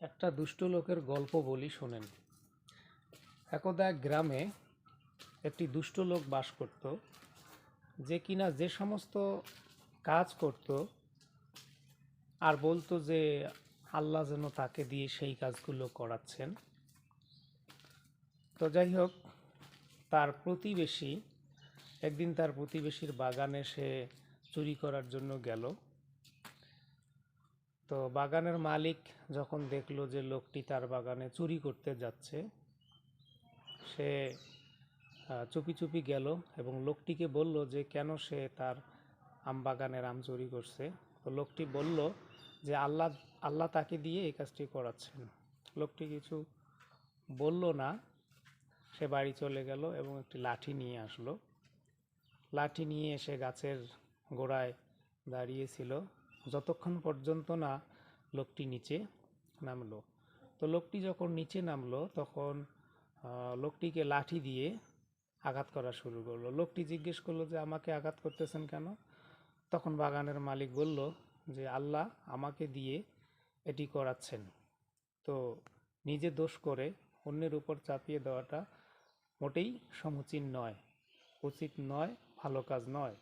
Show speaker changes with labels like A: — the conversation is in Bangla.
A: একটা দুষ্ট লোকের গল্প বলি শোনেন। একদা এক গ্রামে একটি দুষ্ট লোক বাস করত, যে কিনা যে সমস্ত কাজ করত আর বলতো যে আল্লাহ যেন তাকে দিয়ে সেই কাজগুলো করাচ্ছেন। তো যাই হোক, তার প্রতিবেশী একদিন তার প্রতিবেশীর বাগানে সে চুরি করার জন্য গেল। তো বাগানের মালিক যখন দেখলো যে লোকটি তার বাগানে চুরি করতে যাচ্ছে, সে চুপি চুপি গেল এবং লোকটিকে বলল যে কেন সে তার আম বাগানের আম চুরি করছে। তো লোকটি বলল যে আল্লাহ আল্লাহ তাকে দিয়ে এই কাজটি করাচ্ছেন। লোকটি কিছু বলল না, সে বাড়ি চলে গেল এবং একটি লাঠি নিয়ে আসলো। লাঠি নিয়ে এসে গাছের গোড়ায় দাঁড়িয়েছিল যতক্ষণ পর্যন্ত না লোকটি নিচে নামলো। তো লোকটি যখন নিচে নামলো তখন লোকটিকে লাঠি দিয়ে আঘাত করা শুরু করলো। লোকটি জিজ্ঞেস করলো যে আমাকে আঘাত করতেছেন কেন? তখন বাগানের মালিক বলল যে আল্লাহ আমাকে দিয়ে এটি করাচ্ছেন। তো নিজে দোষ করে অন্যের উপর চাপিয়ে দেওয়াটা মোটেই সমীচীন নয়, উচিত নয়, ভালো কাজ নয়।